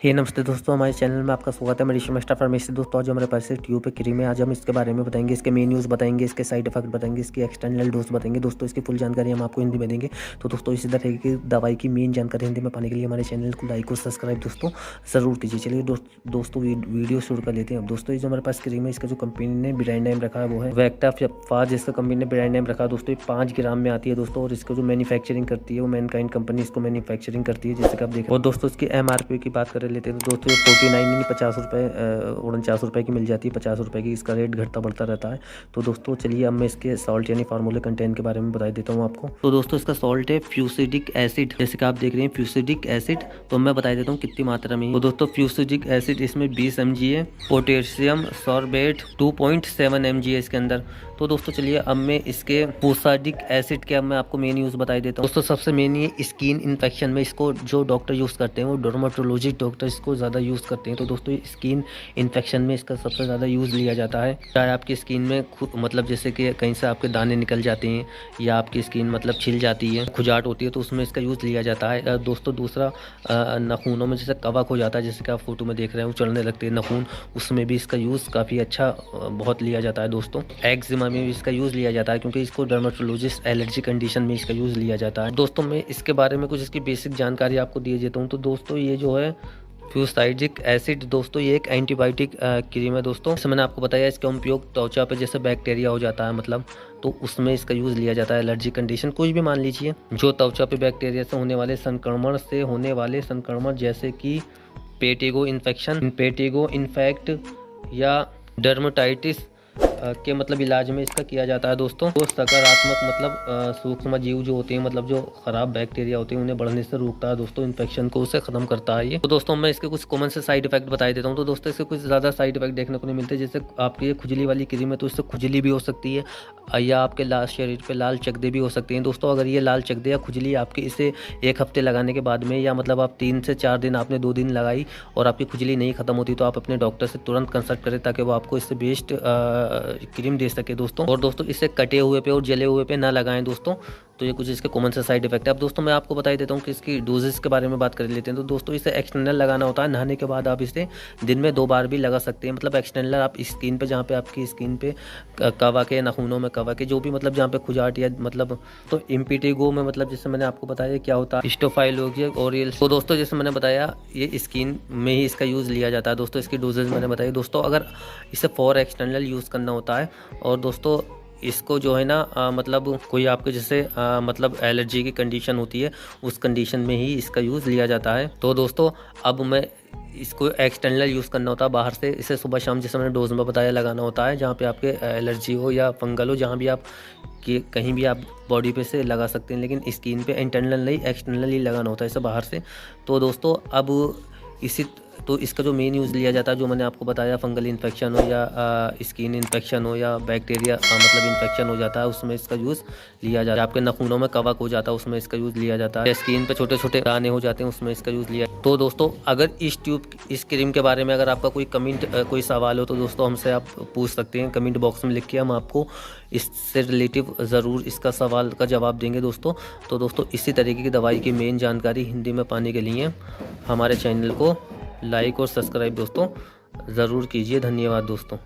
हे नमस्ते दोस्तों, हमारे चैनल में आपका स्वागत है। मैं ऋषि मास्टर फार्मेसी। दोस्तों आज हमारे पास है ट्यूब पे क्रीम है। आज हम इसके बारे में बताएंगे, इसके मेन यूज़ बताएंगे, इसके साइड इफेक्ट बताएंगे, इसकी एक्सटर्नल डोज बताएंगे। दोस्तों इसकी फुल जानकारी हम आपको हिंदी में देंगे। तो दोस्तों इसी तरह की दवाई की मेन जानकारी हिंदी में पाने के लिए हमारे चैनल को लाइक और सब्सक्राइब दोस्तों ज़रूर कीजिए। चलिए दोस्तों वीडियो शुरू कर लेते हैं। अब दोस्तों ये जो हमारे पास क्रीम है, इसका जो कंपनी ने ब्रांड नेम रखा है वो है वेक्टाफाज। इसका कंपनी ने ब्रांड नेम रखा है दोस्तों। ये 5 ग्राम में आती है दोस्तों, और इसको जो मैन्युफैक्चरिंग करती है वो मैनकाइंड कंपनी इसको मैन्युफैक्चरिंग करती है, जैसे कि आप देखें। और दोस्तों इसकी MRP की बात कर लेते हैं तो दोस्तों 49 नहीं 50 रुपये 49 रुपये की मिल जाती है। 50 रुपये की इसका रेट घटता बढ़ता रहता है। तो दोस्तों चलिए अब मैं इसके सॉल्ट यानी फार्मूले कंटेंट के बारे में बता देता हूँ आपको। तो दोस्तों इसका सॉल्ट है फ्यूसिडिक एसिड, जैसे कि आप देख रहे हैं फ्यूसिडिक एसिड। तो मैं बता देता हूँ कितनी मात्रा में। तो दोस्तों फ्यूसिडिक एसिड इसमें 20 mg है। पोटेशियम सॉर्बेट 2.7 mg है इसके अंदर। तो दोस्तों चलिए अब मैं इसके पोसाडिक एसिड के अब मैं आपको मेन यूज़ बता देता हूँ। दोस्तों सबसे मेन ये स्किन इन्फेक्शन में इसको जो डॉक्टर यूज़ करते हैं वो डर्मेटोलॉजिस्ट डॉक्टर इसको ज़्यादा यूज़ करते हैं। तो दोस्तों स्किन इन्फेक्शन में इसका सबसे ज़्यादा यूज़ लिया जाता है। चाहे आपकी स्किन में मतलब जैसे कि कहीं से आपके दाने निकल जाते हैं या आपकी स्किन मतलब छिल जाती है, खुजाट होती है, तो उसमें इसका यूज़ लिया जाता है। दोस्तों दूसरा नाखूनों में जैसे कवक हो जाता है, जैसे कि आप फोटो में देख रहे हैं वो चढ़ने लगते हैं नाखून, उसमें भी इसका यूज़ काफ़ी अच्छा बहुत लिया जाता है। दोस्तों एक्जिमा में भी इसका यूज़ लिया जाता है, क्योंकि इसको डर्मेटोलॉजिस्ट एलर्जी कंडीशन में इसका यूज़ लिया जाता है। दोस्तों मैं इसके बारे में कुछ इसकी बेसिक जानकारी आपको दिए देता हूँ। तो दोस्तों ये जो है फ्यूसाइडिक एसिड दोस्तों ये एक एंटीबायोटिक क्रीम है दोस्तों। जैसे मैंने आपको बताया इसका उपयोग त्वचा पे जैसे बैक्टीरिया हो जाता है मतलब, तो उसमें इसका यूज़ लिया जाता है। एलर्जी कंडीशन कुछ भी मान लीजिए, जो त्वचा पे बैक्टीरिया से होने वाले संक्रमण जैसे कि पेटिगो इन्फेक्ट या डर्मेटाइटिस के मतलब इलाज में इसका किया जाता है दोस्तों। तो सकारात्मक मतलब सूक्ष्म जीव जो होते हैं, मतलब जो खराब बैक्टीरिया होते हैं, उन्हें बढ़ने से रोकता है दोस्तों। इन्फेक्शन को उससे खत्म करता है ये। तो दोस्तों मैं इसके कुछ कॉमन से साइड इफेक्ट बता देता हूँ। तो दोस्तों इसके कुछ ज़्यादा साइड इफेक्ट देखने को नहीं मिलते। जैसे आपकी ये खुजली वाली क्रीम है तो इससे खुजली भी हो सकती है, या आपके शरीर पे लाल चकदे भी हो सकते हैं दोस्तों। अगर ये लाल चकदे या खुजली आपके इसे 1 हफ्ते लगाने के बाद में, या मतलब आप 3 से 4 दिन आपने 2 दिन लगाई और आपकी खुजली नहीं खत्म होती, तो आप अपने डॉक्टर से तुरंत कंसल्ट करें, ताकि वो आपको इससे बेस्ट क्रीम दे सके दोस्तों। और दोस्तों इसे कटे हुए पे और जले हुए पे ना लगाएं दोस्तों। तो ये कुछ इसके कॉमन से साइड इफेक्ट है। अब दोस्तों मैं आपको बता देता हूँ कि इसकी डोजेस के बारे में बात कर लेते हैं। तो दोस्तों इसे एक्सटर्नल लगाना होता है। नहाने के बाद आप इसे दिन में 2 बार भी लगा सकते हैं। मतलब एक्सटर्नल आप स्किन पे, जहाँ पे आपकी स्किन पे कवक है, नाखूनों में कवक है, जो भी मतलब जहाँ पे खुजाट या मतलब, तो इम्पिटिगो में मतलब जैसे मैंने आपको बताया क्या होता है, स्टोफाइल हो गया ओरियल। तो दोस्तों जैसे मैंने बताया ये स्किन में ही इसका यूज़ लिया जाता है दोस्तों। इसकी डोजेज मैंने बताई दोस्तों। अगर इसे फॉर एक्सटर्नल यूज़ करना होता है, और दोस्तों इसको जो है ना मतलब कोई आपके जैसे मतलब एलर्जी की कंडीशन होती है, उस कंडीशन में ही इसका यूज़ लिया जाता है। तो दोस्तों अब मैं इसको एक्सटर्नल यूज़ करना होता है बाहर से। इसे सुबह शाम जैसे मैंने डोज में बताया लगाना होता है, जहाँ पे आपके एलर्जी हो या फंगल हो, जहाँ भी आप कि कहीं भी आप बॉडी पे से लगा सकते हैं, लेकिन स्किन पे इंटरनल नहीं एक्सटर्नल ही लगाना होता है इसे बाहर से। तो दोस्तों अब तो इसका जो मेन यूज़ लिया जाता है, जो मैंने आपको बताया, फंगल इन्फेक्शन हो या स्किन इन्फेक्शन हो या बैक्टीरिया मतलब इन्फेक्शन हो जाता है, उसमें इसका यूज़ लिया जाता है। आपके नाखूनों में कवक हो जाता है, उसमें इसका यूज़ लिया जाता है। स्किन पे छोटे छोटे दाने हो जाते हैं, उसमें इसका यूज़ लिया। तो दोस्तों अगर इस क्रीम के बारे में अगर आपका कोई सवाल हो तो दोस्तों हमसे आप पूछ सकते हैं कमेंट बॉक्स में लिख के। हम आपको इससे रिलेटिव ज़रूर इसका सवाल का जवाब देंगे दोस्तों। तो दोस्तों इसी तरीके की दवाई की मेन जानकारी हिंदी में पाने के लिए हमारे चैनल को लाइक और सब्सक्राइब दोस्तों ज़रूर कीजिए। धन्यवाद दोस्तों।